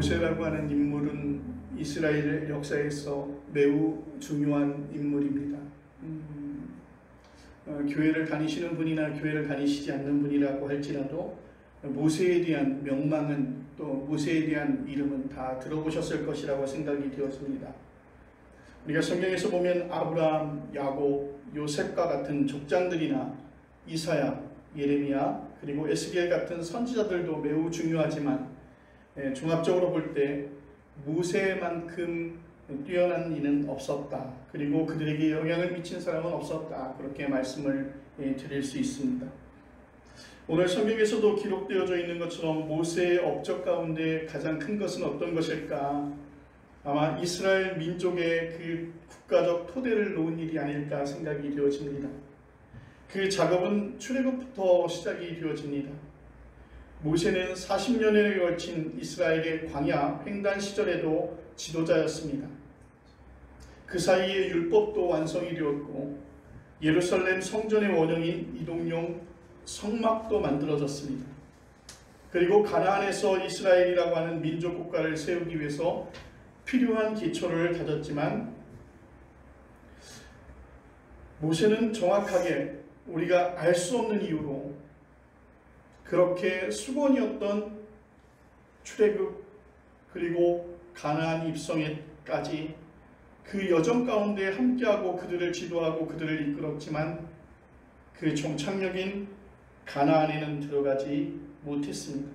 모세라고 하는 인물은 이스라엘 역사에서 매우 중요한 인물입니다. 교회를 다니시는 분이나 교회를 다니시지 않는 분이라고 할지라도 모세에 대한 명망은, 또 모세에 대한 이름은 다 들어보셨을 것이라고 생각이 되었습니다. 우리가 성경에서 보면 아브라함, 야곱, 요셉과 같은 족장들이나 이사야, 예레미야, 그리고 에스겔 같은 선지자들도 매우 중요하지만 종합적으로 볼 때 모세만큼 뛰어난 이는 없었다. 그리고 그들에게 영향을 미친 사람은 없었다. 그렇게 말씀을 드릴 수 있습니다. 오늘 성경에서도 기록되어져 있는 것처럼 모세의 업적 가운데 가장 큰 것은 어떤 것일까? 아마 이스라엘 민족의 그 국가적 토대를 놓은 일이 아닐까 생각이 되어집니다. 그 작업은 출애굽부터 시작이 되어집니다. 모세는 40년에 걸친 이스라엘의 광야 횡단 시절에도 지도자였습니다. 그 사이에 율법도 완성이 되었고 예루살렘 성전의 원형인 이동용 성막도 만들어졌습니다. 그리고 가나안에서 이스라엘이라고 하는 민족 국가를 세우기 위해서 필요한 기초를 다졌지만 모세는 정확하게 우리가 알 수 없는 이유로 그렇게 수건이었던 출애굽 그리고 가나안 입성에까지 그 여정 가운데 함께하고 그들을 지도하고 그들을 이끌었지만 그 종착역인 가나안에는 들어가지 못했습니다.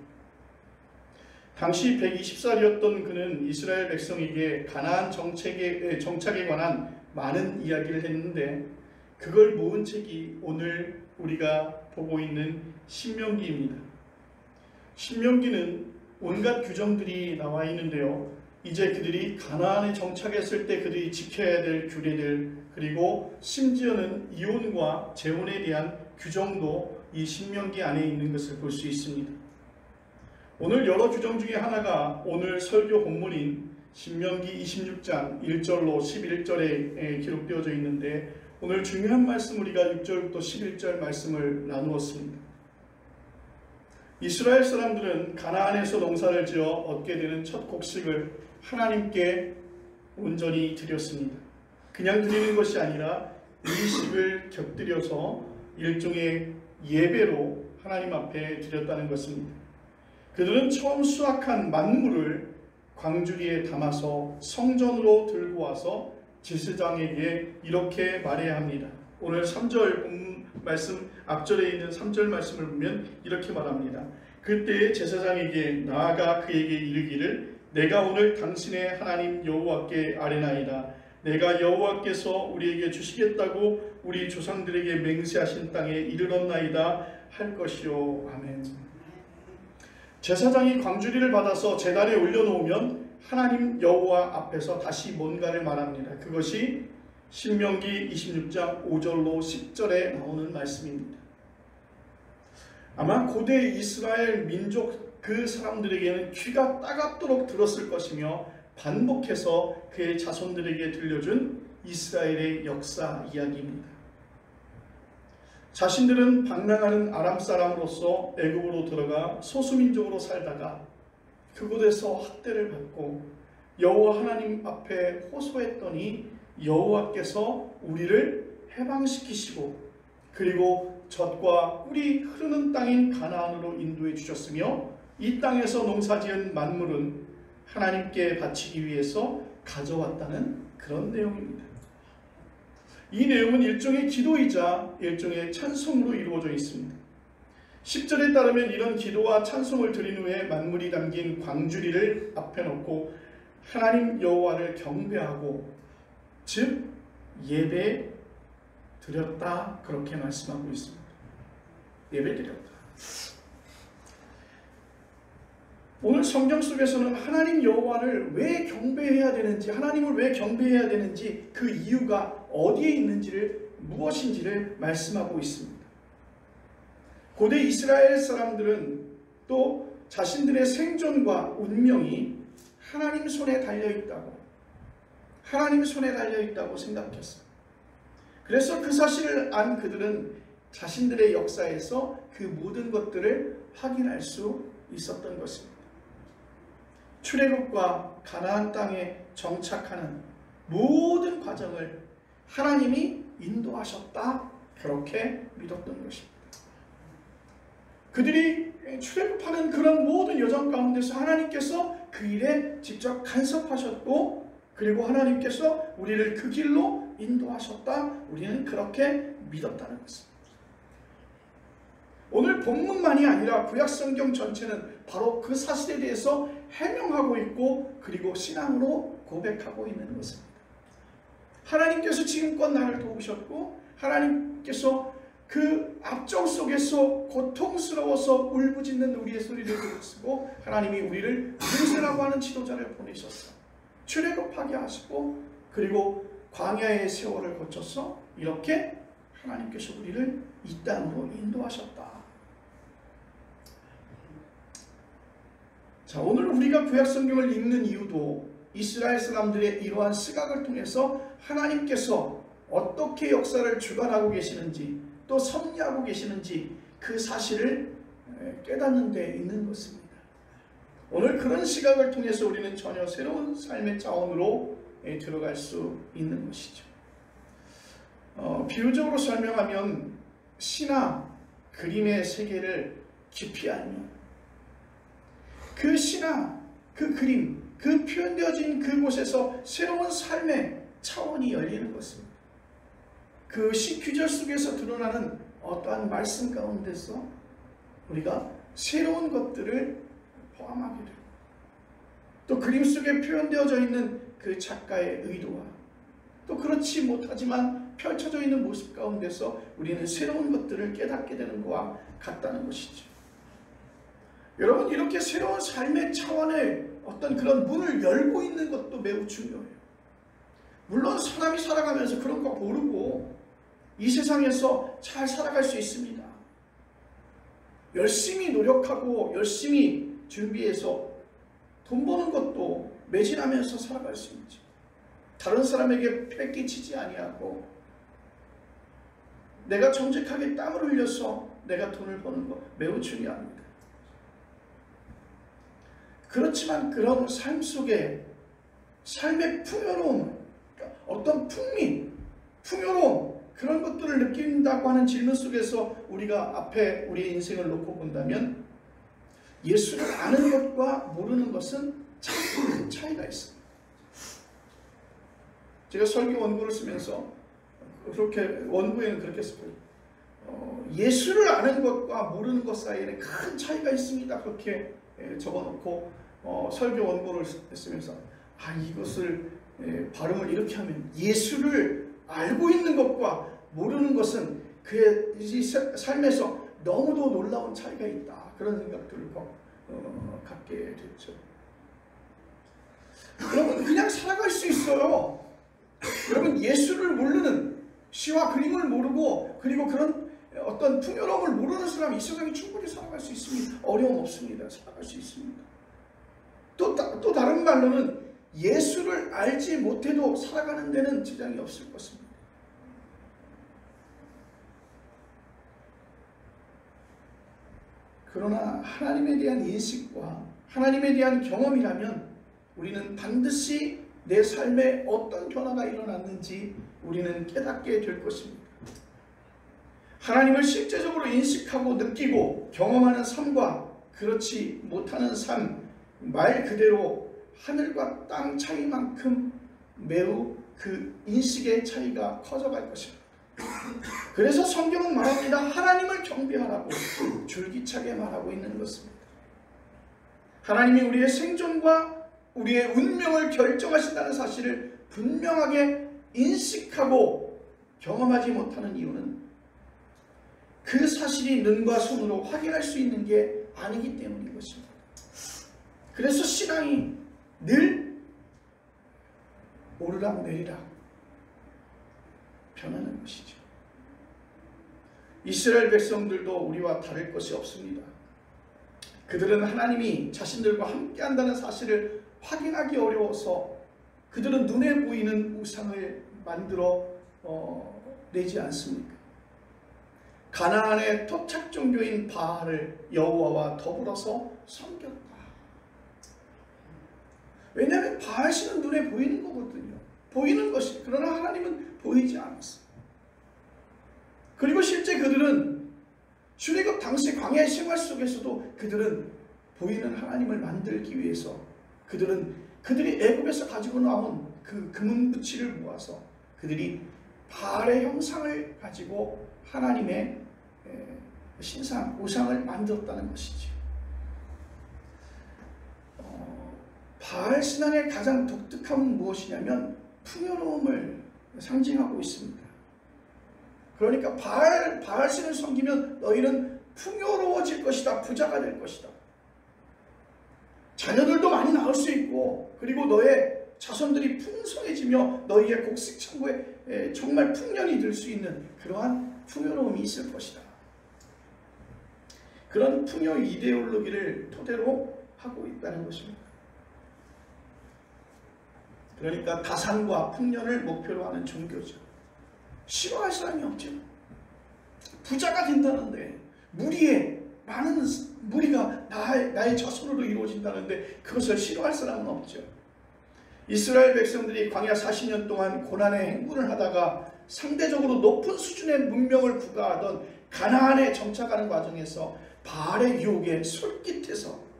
당시 120살이었던 그는 이스라엘 백성에게 가나안 정착에 관한 많은 이야기를 했는데 그걸 모은 책이 오늘 우리가 보고 있는 신명기입니다. 신명기는 온갖 규정들이 나와 있는데요. 이제 그들이 가나안에 정착했을 때 그들이 지켜야 될 규례들, 그리고 심지어는 이혼과 재혼에 대한 규정도 이 신명기 안에 있는 것을 볼 수 있습니다. 오늘 여러 규정 중에 하나가 오늘 설교 본문인 신명기 26장 1절로 11절에 기록되어져 있는데 오늘 중요한 말씀 우리가 6절부터 11절 말씀을 나누었습니다. 이스라엘 사람들은 가나안에서 농사를 지어 얻게 되는 첫 곡식을 하나님께 온전히 드렸습니다. 그냥 드리는 것이 아니라 일식을 곁들여서 일종의 예배로 하나님 앞에 드렸다는 것입니다. 그들은 처음 수확한 만물을 광주리에 담아서 성전으로 들고 와서 제사장에게 이렇게 말해야 합니다. 오늘 3절 말씀 앞절에 있는 3절 말씀을 보면 이렇게 말합니다. 그때 제사장에게 나아가 그에게 이르기를 내가 오늘 당신의 하나님 여호와께 아뢰나이다. 내가 여호와께서 우리에게 주시겠다고 우리 조상들에게 맹세하신 땅에 이르렀나이다 할 것이요. 아멘. 제사장이 광주리를 받아서 제단에 올려놓으면 하나님 여호와 앞에서 다시 뭔가를 말합니다. 그것이 신명기 26장 5절로 10절에 나오는 말씀입니다. 아마 고대 이스라엘 민족 그 사람들에게는 귀가 따갑도록 들었을 것이며 반복해서 그의 자손들에게 들려준 이스라엘의 역사 이야기입니다. 자신들은 방랑하는 아람 사람으로서 애굽으로 들어가 소수민족으로 살다가 그곳에서 학대를 받고 여호와 하나님 앞에 호소했더니 여호와께서 우리를 해방시키시고 그리고 젖과 꿀이 흐르는 땅인 가나안으로 인도해 주셨으며 이 땅에서 농사지은 만물은 하나님께 바치기 위해서 가져왔다는 그런 내용입니다. 이 내용은 일종의 기도이자 일종의 찬송으로 이루어져 있습니다. 10절에 따르면 이런 기도와 찬송을 드린 후에 만물이 담긴 광주리를 앞에 놓고 하나님 여호와를 경배하고 즉 예배 드렸다 그렇게 말씀하고 있습니다. 예배 드렸다. 오늘 성경 속에서는 하나님 여호와를 왜 경배해야 되는지, 하나님을 왜 경배해야 되는지 그 이유가 어디에 있는지를, 무엇인지를 말씀하고 있습니다. 고대 이스라엘 사람들은 또 자신들의 생존과 운명이 하나님 손에 달려있다고, 하나님 손에 달려있다고 생각했어요. 그래서 그 사실을 안 그들은 자신들의 역사에서 그 모든 것들을 확인할 수 있었던 것입니다. 출애굽과 가나안 땅에 정착하는 모든 과정을 하나님이 인도하셨다, 그렇게 믿었던 것입니다. 그들이 출애굽하는 그런 모든 여정 가운데서 하나님께서 그 일에 직접 간섭하셨고, 그리고 하나님께서 우리를 그 길로 인도하셨다, 우리는 그렇게 믿었다는 것입니다. 오늘 본문만이 아니라 구약성경 전체는 바로 그 사실에 대해서 해명하고 있고, 그리고 신앙으로 고백하고 있는 것입니다. 하나님께서 지금껏 나를 도우셨고, 하나님께서 그 압정 속에서 고통스러워서 울부짖는 우리의 소리를 들으시고, 하나님이 우리를 모세라고 하는 지도자를 보내셨어. 출애굽하게 하시고, 그리고 광야의 세월을 거쳐서 이렇게 하나님께서 우리를 이 땅으로 인도하셨다. 자, 오늘 우리가 구약성경을 읽는 이유도 이스라엘 사람들의 이러한 시각을 통해서 하나님께서 어떻게 역사를 주관하고 계시는지, 또 섭리하고 계시는지 그 사실을 깨닫는 데 있는 것입니다. 오늘 그런 시각을 통해서 우리는 전혀 새로운 삶의 차원으로 들어갈 수 있는 것이죠. 비유적으로 설명하면 시나 그림의 세계를 깊이 알면 그 시나 그 그림, 그 표현되어진 그곳에서 새로운 삶의 차원이 열리는 것입니다. 그 시 규절 속에서 드러나는 어떠한 말씀 가운데서 우리가 새로운 것들을 포함하게 되고, 또 그림 속에 표현되어져 있는 그 작가의 의도와 또 그렇지 못하지만 펼쳐져 있는 모습 가운데서 우리는 새로운 것들을 깨닫게 되는 것과 같다는 것이죠. 여러분, 이렇게 새로운 삶의 차원의 어떤 그런 문을 열고 있는 것도 매우 중요해요. 물론 사람이 살아가면서 그런 거 모르고 이 세상에서 잘 살아갈 수 있습니다. 열심히 노력하고 열심히 준비해서 돈 버는 것도 매진하면서 살아갈 수 있죠. 다른 사람에게 뺏기치지 아니하고 내가 정직하게 땀을 흘려서 내가 돈을 버는 것 매우 중요합니다. 그렇지만 그런 삶 속에 삶의 풍요로움, 어떤 풍요로움, 그런 것들을 느낀다고 하는 질문 속에서 우리가 앞에 우리의 인생을 놓고 본다면 예수를 아는 것과 모르는 것은 참 큰 차이가 있습니다. 제가 설교 원고를 쓰면서 그렇게 원고에는 그렇게 썼고요. 예수를 아는 것과 모르는 것 사이에는 큰 차이가 있습니다. 그렇게 적어놓고 설교 원고를 쓰면서 이것을 발음을 이렇게 하면 갖고 알고 있는 것과 모르는 것은 그의 삶에서 너무도 놀라운 차이가 있다, 그런 생각들을 갖게 됐죠. 여러분, 그냥 살아갈 수 있어요. 여러분, 예수를 모르는, 시와 그림을 모르고 그리고 그런 어떤 풍요로움을 모르는 사람이 이 세상에 충분히 살아갈 수 있습니다. 어려움 없습니다. 살아갈 수 있습니다. 또 다른 말로는 예수를 알지 못해도 살아가는 데는 지장이 없을 것입니다. 그러나 하나님에 대한 인식과 하나님에 대한 경험이라면 우리는 반드시 내 삶에 어떤 변화가 일어났는지 우리는 깨닫게 될 것입니다. 하나님을 실제적으로 인식하고 느끼고 경험하는 삶과 그렇지 못하는 삶, 말 그대로 하늘과 땅 차이만큼 매우 그 인식의 차이가 커져갈 것입니다. 그래서 성경은 말합니다. 하나님을 경배하라고 줄기차게 말하고 있는 것입니다. 하나님이 우리의 생존과 우리의 운명을 결정하신다는 사실을 분명하게 인식하고 경험하지 못하는 이유는 그 사실이 눈과 손으로 확인할 수 있는 게 아니기 때문인 것입니다. 그래서 신앙이 늘 오르락 내리락 변하는 것이죠. 이스라엘 백성들도 우리와 다를 것이 없습니다. 그들은 하나님이 자신들과 함께한다는 사실을 확인하기 어려워서 그들은 눈에 보이는 우상을 만들어 내지 않습니까? 가나안의 토착 종교인 바알을 여호와와 더불어서 섬겼다. 왜냐하면 바알신은 눈에 보이는 거거든요. 보이는 것이. 그러나 하나님은 보이지 않았어요. 그리고 실제 그들은 출애굽 당시 광야의 생활 속에서도 그들은 보이는 하나님을 만들기 위해서 그들이 애굽에서 가지고 나온 그 금은부치를 모아서 그들이 바알의 형상을 가지고 하나님의 신상, 우상을 만들었다는 것이죠. 바알 신앙의 가장 독특함은 무엇이냐면 풍요로움을 상징하고 있습니다. 그러니까 바알 신을 섬기면 너희는 풍요로워질 것이다. 부자가 될 것이다. 자녀들도 많이 낳을 수 있고 그리고 너의 자손들이 풍성해지며 너희의 곡식 창고에 정말 풍년이 들 수 있는 그러한 풍요로움이 있을 것이다. 그런 풍요 이데올로기를 토대로 하고 있다는 것입니다. 그러니까 다산과 풍년을 목표로 하는 종교죠. 싫어할 사람이 없죠. 부자가 된다는데 무리가 나의 자손으로 이루어진다는데 그것을 싫어할 사람은 없죠. 이스라엘 백성들이 광야 40년 동안 고난의 행군을 하다가 상대적으로 높은 수준의 문명을 구가하던 가나안에 정착하는 과정에서 바알의 유혹에 솔깃해서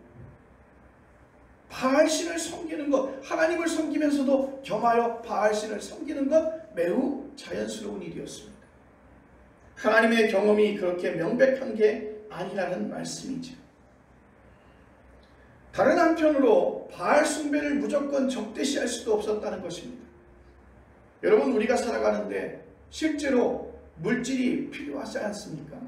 바알신을 섬기는 것, 하나님을 섬기면서도 겸하여 바알신을 섬기는 것 매우 자연스러운 일이었습니다. 하나님의 경험이 그렇게 명백한 게 아니라는 말씀이죠. 다른 한편으로 바알 숭배를 무조건 적대시할 수도 없었다는 것입니다. 여러분, 우리가 살아가는데 실제로 물질이 필요하지 않습니까?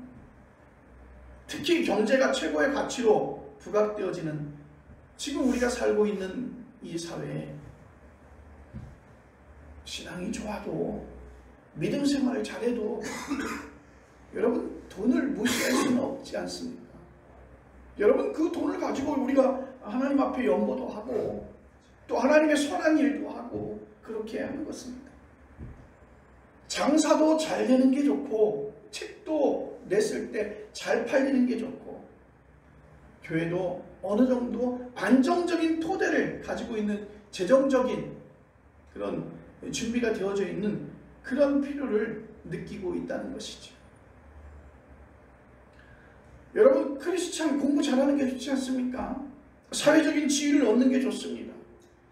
특히 경제가 최고의 가치로 부각되어지는 지금 우리가 살고 있는 이 사회에 신앙이 좋아도 믿음 생활을 잘해도 여러분 돈을 무시할 수는 없지 않습니까? 여러분 그 돈을 가지고 우리가 하나님 앞에 연보도 하고 또 하나님의 선한 일도 하고 그렇게 하는 것입니다. 장사도 잘 되는 게 좋고 책도 냈을 때 잘 팔리는 게 좋고 교회도 어느 정도 안정적인 토대를 가지고 있는 재정적인 그런 준비가 되어져 있는 그런 필요를 느끼고 있다는 것이죠. 여러분, 크리스찬 공부 잘하는 게 좋지 않습니까? 사회적인 지위를 얻는 게 좋습니다.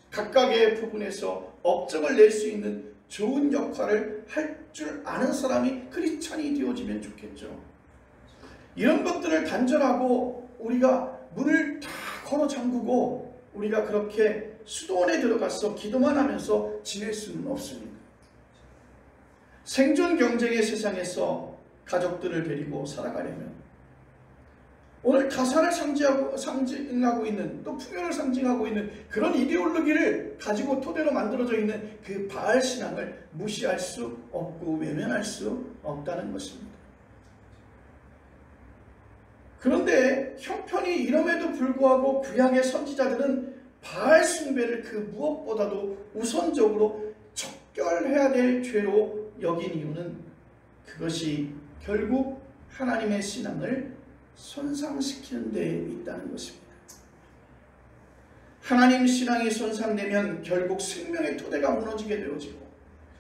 각각의 부분에서 업적을 낼 수 있는 좋은 역할을 할 줄 아는 사람이 크리스찬이 되어지면 좋겠죠. 이런 것들을 단절하고 우리가 문을 다 걸어 잠그고 우리가 그렇게 수도원에 들어가서 기도만 하면서 지낼 수는 없습니다. 생존 경쟁의 세상에서 가족들을 데리고 살아가려면 오늘 다산을 상징하고 있는 또 풍요를 상징하고 있는 그런 이데올로기를 가지고 토대로 만들어져 있는 그 바알 신앙을 무시할 수 없고 외면할 수 없다는 것입니다. 그런데 형편이 이럼에도 불구하고 구약의 선지자들은 바알 숭배를 그 무엇보다도 우선적으로 척결해야 될 죄로 여긴 이유는 그것이 결국 하나님의 신앙을 손상시키는 데 있다는 것입니다. 하나님 신앙이 손상되면 결국 생명의 토대가 무너지게 되어지고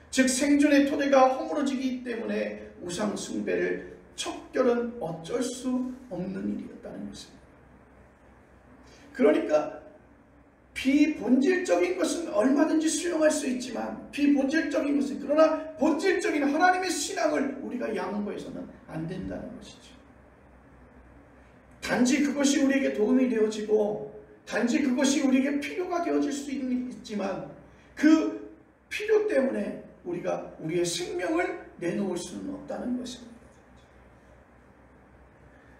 즉 생존의 토대가 허물어지기 때문에 우상 숭배를 척결은 어쩔 수 없는 일이었다는 것입니다. 그러니까 비본질적인 것은 얼마든지 수용할 수 있지만 비본질적인 것은 그러나 본질적인 하나님의 신앙을 우리가 양보해서는 안 된다는 것이죠. 단지 그것이 우리에게 도움이 되어지고 단지 그것이 우리에게 필요가 되어질 수 있지만 그 필요 때문에 우리가 우리의 생명을 내놓을 수는 없다는 것입니다.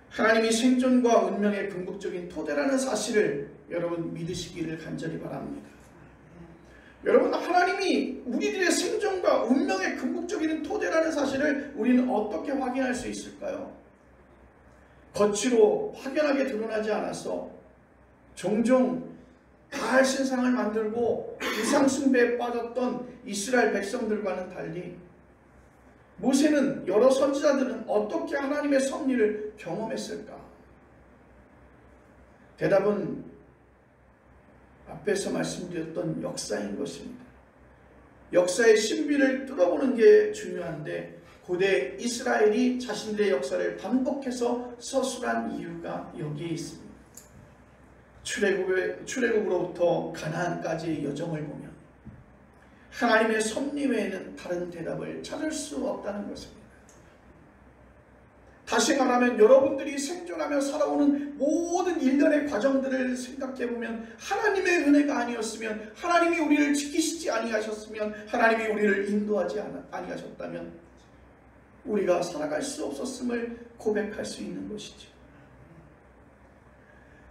하나님이 생존과 운명의 궁극적인 토대라는 사실을 여러분 믿으시기를 간절히 바랍니다. 여러분, 하나님이 우리들의 생존과 운명의 궁극적인 토대라는 사실을 우리는 어떻게 확인할 수 있을까요? 겉으로 확연하게 드러나지 않아서 종종 바알 신상을 만들고 우상 숭배에 빠졌던 이스라엘 백성들과는 달리 모세는 여러 선지자들은 어떻게 하나님의 섭리를 경험했을까? 대답은 앞에서 말씀드렸던 역사인 것입니다. 역사의 신비를 뚫어보는 게 중요한데 고대 이스라엘이 자신들의 역사를 반복해서 서술한 이유가 여기에 있습니다. 출애굽으로부터 가나안까지의 여정을 보면 하나님의 섭리 외에는 다른 대답을 찾을 수 없다는 것입니다. 다시 말하면 여러분들이 생존하며 살아오는 모든 일련의 과정들을 생각해보면 하나님의 은혜가 아니었으면, 하나님이 우리를 지키시지 아니하셨으면, 하나님이 우리를 인도하지 아니하셨다면 우리가 살아갈 수 없었음을 고백할 수 있는 것이죠.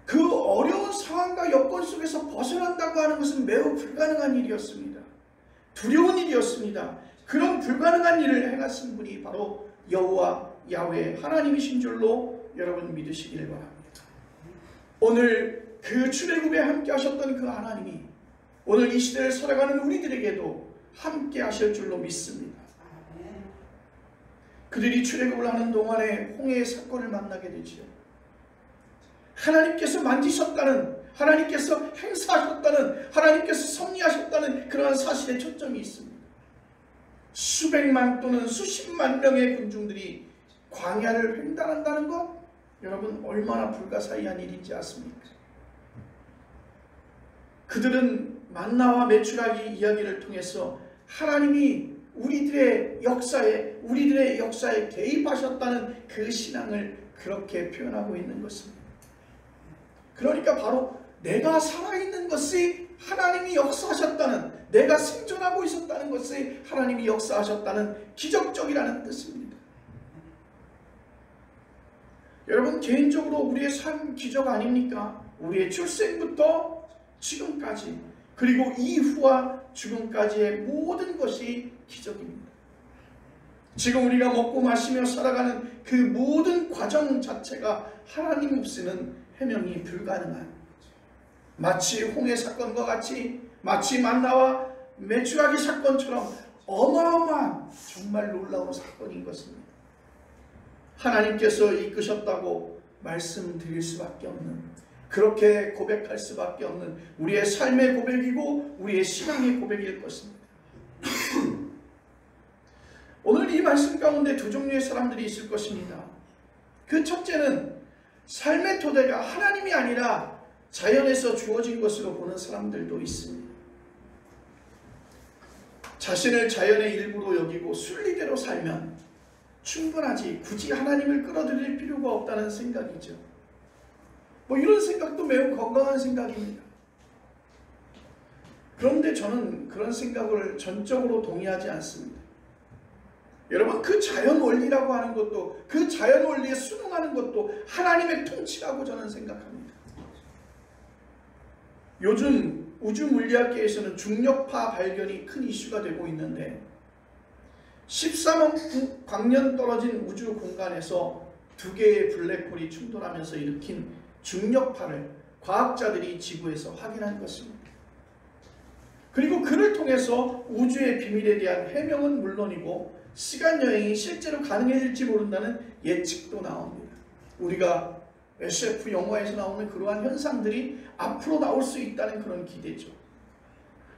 그 어려운 상황과 여건 속에서 벗어난다고 하는 것은 매우 불가능한 일이었습니다. 두려운 일이었습니다. 그런 불가능한 일을 행하신 분이 바로 여호와 야훼 하나님이신 줄로 여러분 믿으시길 바랍니다. 오늘 그 출애굽에 함께 하셨던 그 하나님이 오늘 이 시대를 살아가는 우리들에게도 함께 하실 줄로 믿습니다. 그들이 출애굽을 하는 동안에 홍해의 사건을 만나게 되지요. 하나님께서 만지셨다는, 하나님께서 행사하셨다는, 하나님께서 섭리하셨다는 그러한 사실에 초점이 있습니다. 수백만 또는 수십만 명의 군중들이 광야를 횡단한다는 것, 여러분 얼마나 불가사의한 일인지 아십니까? 그들은 만나와 메추라기 이야기를 통해서 하나님이 우리들의 역사에 개입하셨다는 그 신앙을 그렇게 표현하고 있는 것입니다. 그러니까 바로 내가 살아있는 것이 하나님이 역사하셨다는, 내가 생존하고 있었다는 것이 하나님이 역사하셨다는 기적적이라는 뜻입니다. 여러분 개인적으로 우리의 삶 기적 아닙니까? 우리의 출생부터 지금까지, 그리고 이후와 죽음까지의 모든 것이 기적입니다. 지금 우리가 먹고 마시며 살아가는 그 모든 과정 자체가 하나님 없이는 해명이 불가능한, 마치 홍해 사건과 같이, 마치 만나와 메추라기 사건처럼 어마어마한 정말 놀라운 사건인 것입니다. 하나님께서 이끄셨다고 말씀드릴 수밖에 없는, 그렇게 고백할 수밖에 없는 우리의 삶의 고백이고 우리의 신앙의 고백일 것입니다. 오늘 이 말씀 가운데 두 종류의 사람들이 있을 것입니다. 그 첫째는 삶의 토대가 하나님이 아니라 자연에서 주어진 것으로 보는 사람들도 있습니다. 자신을 자연의 일부로 여기고 순리대로 살면 충분하지, 굳이 하나님을 끌어들일 필요가 없다는 생각이죠. 이런 생각도 매우 건강한 생각입니다. 그런데 저는 그런 생각을 전적으로 동의하지 않습니다. 여러분 그 자연 원리라고 하는 것도, 그 자연 원리에 순응하는 것도 하나님의 통치라고 저는 생각합니다. 요즘 우주 물리학계에서는 중력파 발견이 큰 이슈가 되고 있는데 13억 광년 떨어진 우주 공간에서 두 개의 블랙홀이 충돌하면서 일으킨 중력파를 과학자들이 지구에서 확인한 것입니다. 그리고 그를 통해서 우주의 비밀에 대한 해명은 물론이고 시간여행이 실제로 가능해질지 모른다는 예측도 나옵니다. 우리가 SF 영화에서 나오는 그러한 현상들이 앞으로 나올 수 있다는 그런 기대죠.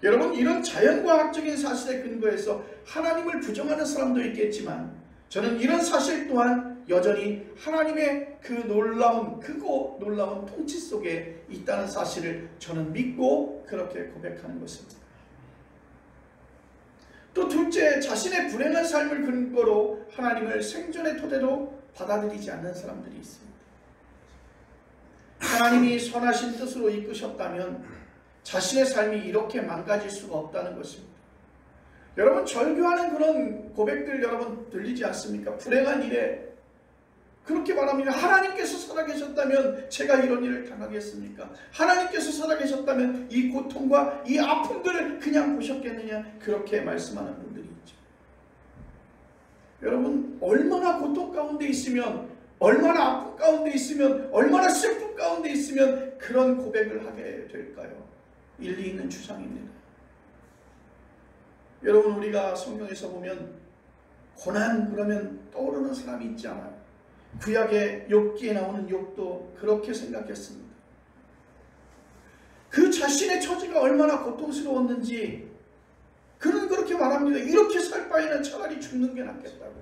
여러분 이런 자연과학적인 사실에 근거해서 하나님을 부정하는 사람도 있겠지만 저는 이런 사실 또한 여전히 하나님의 그 크고 놀라운 통치 속에 있다는 사실을 저는 믿고 그렇게 고백하는 것입니다. 또 둘째, 자신의 불행한 삶을 근거로 하나님을 생존의 토대로 받아들이지 않는 사람들이 있습니다. 하나님이 선하신 뜻으로 이끄셨다면 자신의 삶이 이렇게 망가질 수가 없다는 것입니다. 여러분 절규하는 그런 고백들 여러분 들리지 않습니까? 불행한 일에 그렇게 말합니다. 하나님께서 살아계셨다면 제가 이런 일을 당하겠습니까? 하나님께서 살아계셨다면 이 고통과 이 아픔들을 그냥 보셨겠느냐? 그렇게 말씀하는 분들이 있죠. 여러분 얼마나 고통 가운데 있으면, 얼마나 아픔 가운데 있으면, 얼마나 슬픔 가운데 있으면 그런 고백을 하게 될까요? 일리 있는 주장입니다. 여러분 우리가 성경에서 보면 고난 그러면 떠오르는 사람이 있지 않아요? 구약의 욥기에 나오는 욥도 그렇게 생각했습니다. 그 자신의 처지가 얼마나 고통스러웠는지 그는 그렇게 말합니다. 이렇게 살 바에는 차라리 죽는 게 낫겠다고.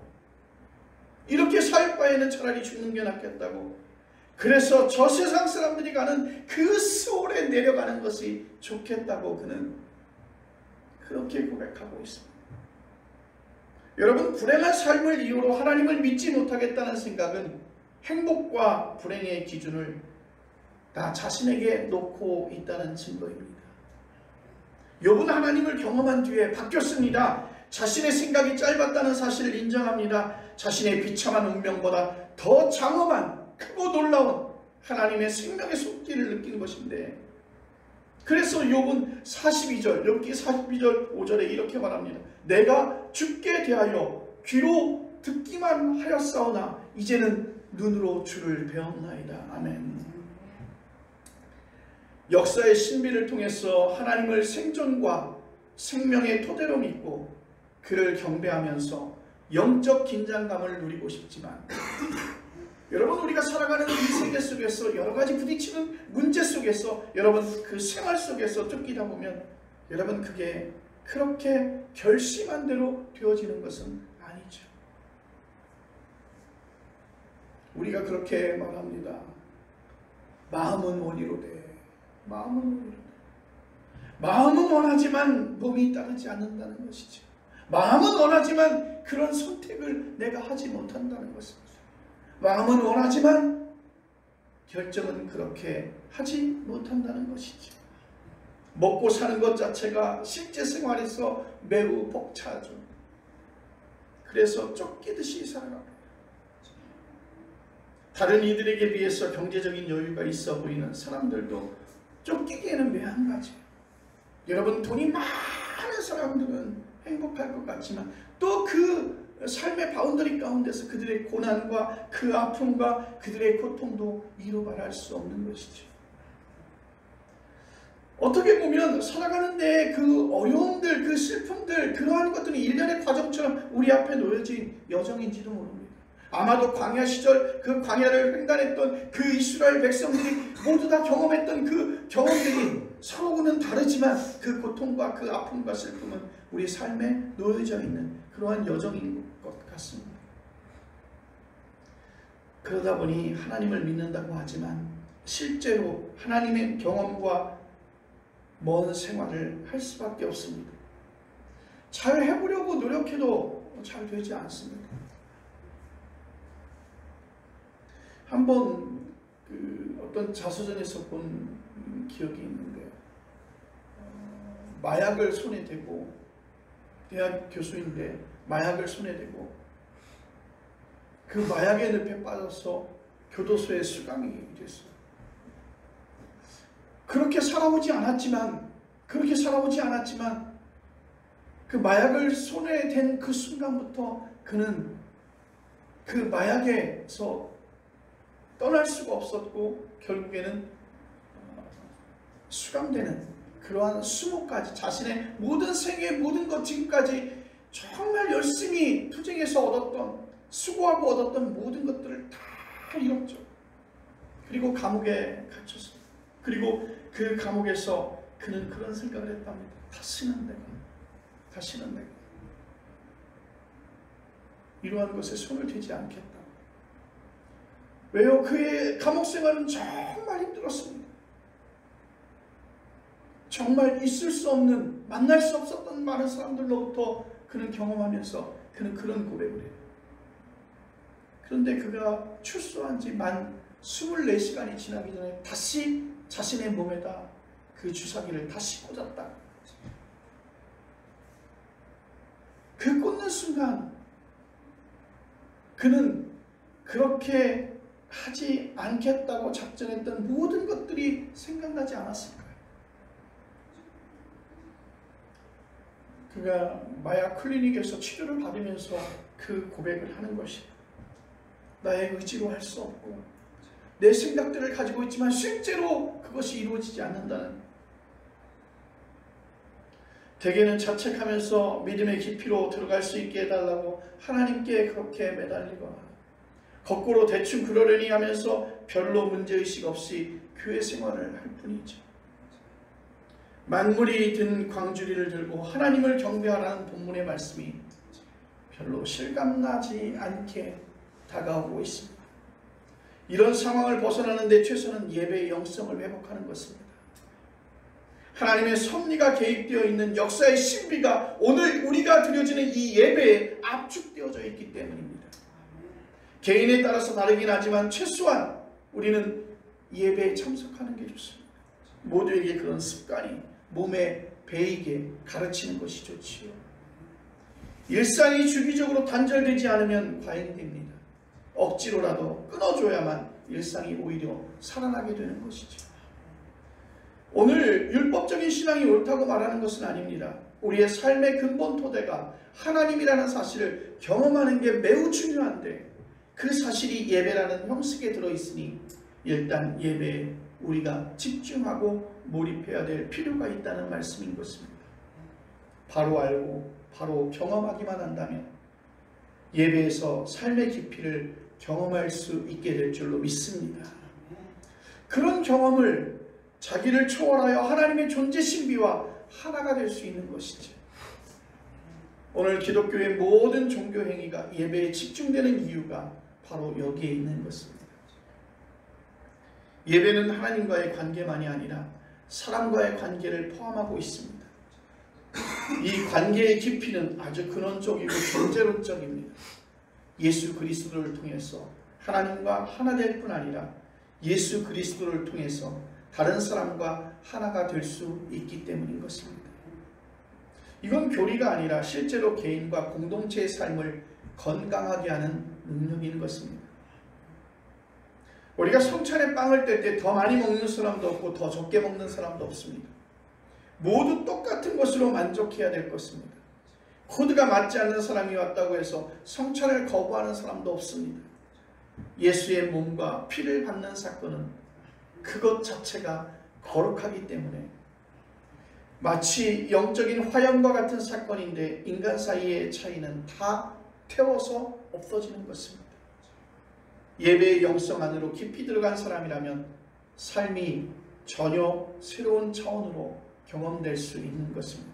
이렇게 살 바에는 차라리 죽는 게 낫겠다고. 그래서 저 세상 사람들이 가는 그 수월에 내려가는 것이 좋겠다고 그는 그렇게 고백하고 있습니다. 여러분, 불행한 삶을 이유로 하나님을 믿지 못하겠다는 생각은 행복과 불행의 기준을 다 자신에게 놓고 있다는 증거입니다. 욥은 하나님을 경험한 뒤에 바뀌었습니다. 자신의 생각이 짧았다는 사실을 인정합니다. 자신의 비참한 운명보다 더 장엄한 크고 놀라운 하나님의 생명의 손길을 느낀 것인데, 그래서 욥은 42절, 욥기 42절 5절에 이렇게 말합니다. 내가 주께 대하여 귀로 듣기만 하였사오나 이제는 눈으로 주를 배웠나이다. 아멘. 역사의 신비를 통해서 하나님을 생존과 생명의 토대로 믿고 그를 경배하면서 영적 긴장감을 누리고 싶지만, 여러분, 우리가 살아가는 이 세계 속에서 여러 가지 부딪히는 문제 속에서, 여러분 그 생활 속에서 쫓기다 보면 여러분 그게 그렇게 결심한 대로 되어지는 것은 아니죠. 우리가 그렇게 말합니다. 마음은 원이로되, 마음은 원이로되. 마음은 원하지만 몸이 따르지 않는다는 것이죠. 마음은 원하지만 그런 선택을 내가 하지 못한다는 것입니다. 마음은 원하지만 결정은 그렇게 하지 못한다는 것이죠. 먹고 사는 것 자체가 실제 생활에서 매우 벅차죠. 그래서 쫓기듯이 살아갑니다. 다른 이들에게 비해서 경제적인 여유가 있어 보이는 사람들도 쫓기기에는 매한가지예요. 여러분, 돈이 많은 사람들은 행복할 것 같지만 또 그 삶의 바운더리 가운데서 그들의 고난과 그 아픔과 그들의 고통도 이루 말할 수 없는 것이죠. 어떻게 보면 살아가는데 그 어려움들, 그 슬픔들, 그러한 것들이 일련의 과정처럼 우리 앞에 놓여진 여정인지도 모릅니다. 아마도 광야 시절 그 광야를 횡단했던 그 이스라엘 백성들이 모두 다 경험했던 그 경험들이 서로는 다르지만 그 고통과 그 아픔과 슬픔은 우리 삶에 놓여져 있는 그러한 여정인 것 같습니다. 그러다 보니 하나님을 믿는다고 하지만 실제로 하나님의 경험과 먼 생활을 할 수밖에 없습니다. 잘 해보려고 노력해도 잘 되지 않습니다. 한번 어떤 자서전에서 본 기억이 있는데, 마약을 손에 대고, 대학 교수인데 마약을 손에 대고 그 마약의 늪에 빠져서 교도소에 수감이 됐어요. 그렇게 살아오지 않았지만 그 마약을 손에 댄 그 순간부터 그는 그 마약에서 떠날 수가 없었고 결국에는 수감되는 그러한 수모까지, 자신의 모든 생애의 모든 것, 지금까지 정말 열심히 투쟁해서 얻었던, 수고하고 얻었던 모든 것들을 다 잃었죠. 그리고 감옥에 갇혔어요. 그리고 그 감옥에서 그는 그런 생각을 했답니다. 다시는 내가 이러한 것에 손을 대지 않겠다. 왜요? 그의 감옥 생활은 정말 힘들었습니다. 정말 있을 수 없는, 만날 수 없었던 많은 사람들로부터 그는 경험하면서 그는 그런 고백을 해요. 그런데 그가 출소한 지 만 24시간이 지나기 전에 다시 자신의 몸에다 그 주사기를 다시 꽂았다. 그 꽂는 순간 그는 그렇게 하지 않겠다고 작정했던 모든 것들이 생각나지 않았을까요? 그가 마약 클리닉에서 치료를 받으면서 그 고백을 하는 것이, 나의 의지로 할 수 없고 내 생각들을 가지고 있지만 실제로 그것이 이루어지지 않는다는, 대개는 자책하면서 믿음의 깊이로 들어갈 수 있게 해달라고 하나님께 그렇게 매달리거나 거꾸로 대충 그러려니 하면서 별로 문제의식 없이 교회 생활을 할 뿐이죠. 만물이 든 광주리를 들고 하나님을 경배하라는 본문의 말씀이 별로 실감나지 않게 다가오고 있습니다. 이런 상황을 벗어나는데 최선은 예배의 영성을 회복하는 것입니다. 하나님의 섭리가 개입되어 있는 역사의 신비가 오늘 우리가 드려지는 이 예배에 압축되어져 있기 때문입니다. 개인에 따라서 다르긴 하지만 최소한 우리는 예배에 참석하는 게 좋습니다. 모두에게 그런 습관이 몸에 배이게 가르치는 것이 좋지요. 일상이 주기적으로 단절되지 않으면 과잉됩니다. 억지로라도 끊어줘야만 일상이 오히려 살아나게 되는 것이죠. 오늘 율법적인 신앙이 옳다고 말하는 것은 아닙니다. 우리의 삶의 근본 토대가 하나님이라는 사실을 경험하는 게 매우 중요한데 그 사실이 예배라는 형식에 들어있으니 일단 예배에 우리가 집중하고 몰입해야 될 필요가 있다는 말씀인 것입니다. 바로 알고 바로 경험하기만 한다면 예배에서 삶의 깊이를 경험할 수 있게 될 줄로 믿습니다. 그런 경험을 자기를 초월하여 하나님의 존재 신비와 하나가 될 수 있는 것이죠. 오늘 기독교의 모든 종교 행위가 예배에 집중되는 이유가 바로 여기에 있는 것입니다. 예배는 하나님과의 관계만이 아니라 사람과의 관계를 포함하고 있습니다. 이 관계의 깊이는 아주 근원적이고 존재론적입니다. 예수 그리스도를 통해서 하나님과 하나 될 뿐 아니라 예수 그리스도를 통해서 다른 사람과 하나가 될 수 있기 때문인 것입니다. 이건 교리가 아니라 실제로 개인과 공동체의 삶을 건강하게 하는 능력인 것입니다. 우리가 성찬에 빵을 뗄 때 더 많이 먹는 사람도 없고 더 적게 먹는 사람도 없습니다. 모두 똑같은 것으로 만족해야 될 것입니다. 코드가 맞지 않는 사람이 왔다고 해서 성찬을 거부하는 사람도 없습니다. 예수의 몸과 피를 받는 사건은 그것 자체가 거룩하기 때문에 마치 영적인 화염과 같은 사건인데 인간 사이의 차이는 다 태워서 없어지는 것입니다. 예배의 영성 안으로 깊이 들어간 사람이라면 삶이 전혀 새로운 차원으로 경험될 수 있는 것입니다.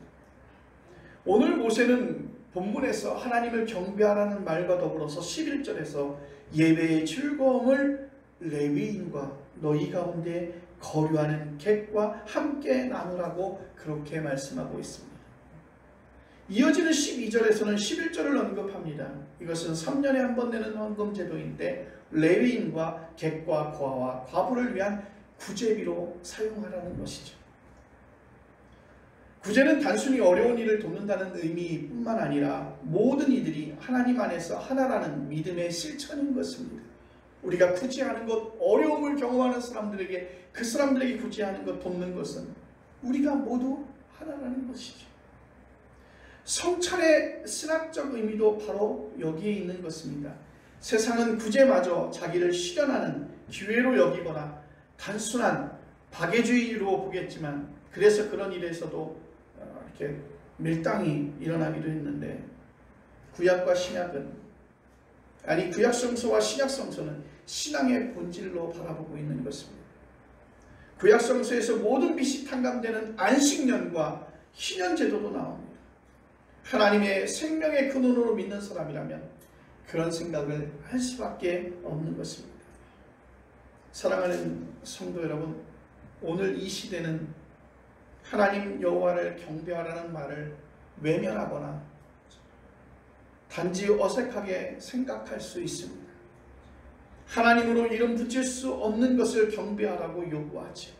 오늘 모세는 본문에서 하나님을 경배하라는 말과 더불어서 11절에서 예배의 즐거움을 레위인과 너희 가운데 거류하는 객과 함께 나누라고 그렇게 말씀하고 있습니다. 이어지는 12절에서는 11절을 언급합니다. 이것은 3년에 한 번 내는 헌금 제도인데 레위인과 객과 고아와 과부를 위한 구제비로 사용하라는 것이죠. 구제는 단순히 어려운 일을 돕는다는 의미뿐만 아니라 모든 이들이 하나님 안에서 하나라는 믿음의 실천인 것입니다. 우리가 구제하는 것, 어려움을 경험하는 사람들에게 그 사람들에게 구제하는 것, 돕는 것은 우리가 모두 하나라는 것이죠. 성찬의 신학적 의미도 바로 여기에 있는 것입니다. 세상은 구제마저 자기를 실현하는 기회로 여기거나 단순한 박애주의로 보겠지만 그래서 그런 일에서도 이렇게 밀당이 일어나기도 했는데 구약과 신약은 구약 성서와 신약 성서는 신앙의 본질로 바라보고 있는 것입니다. 구약 성서에서 모든 빛이 탕감되는 안식년과 희년 제도도 나옵니다. 하나님의 생명의 근원으로 믿는 사람이라면 그런 생각을 할 수밖에 없는 것입니다. 사랑하는 성도 여러분, 오늘 이 시대는 하나님 여호와를 경배하라는 말을 외면하거나 단지 어색하게 생각할 수 있습니다. 하나님으로 이름 붙일 수 없는 것을 경배하라고 요구하죠.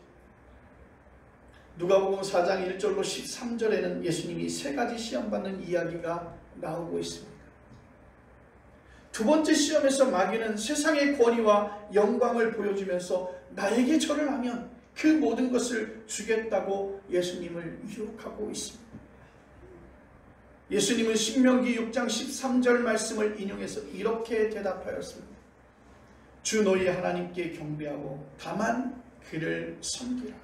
누가복음 4장 1절로 13절에는 예수님이 세 가지 시험받는 이야기가 나오고 있습니다. 두 번째 시험에서 마귀는 세상의 권위와 영광을 보여주면서 나에게 절을 하면 그 모든 것을 주겠다고 예수님을 유혹하고 있습니다. 예수님은 신명기 6장 13절 말씀을 인용해서 이렇게 대답하였습니다. 주 너희 하나님께 경배하고 다만 그를 섬기라.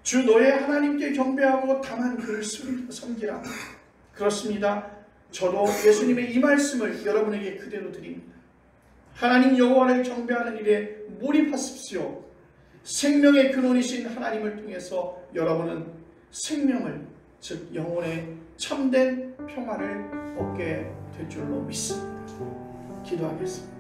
주 너의 하나님께 경배하고 다만 그를 섬기라. 그렇습니다. 저도 예수님의 이 말씀을 여러분에게 그대로 드립니다. 하나님 여호와를 경배하는 일에 몰입하십시오. 생명의 근원이신 하나님을 통해서 여러분은 생명을, 즉 영혼의 참된 평안을 얻게 될 줄로 믿습니다. 기도하겠습니다.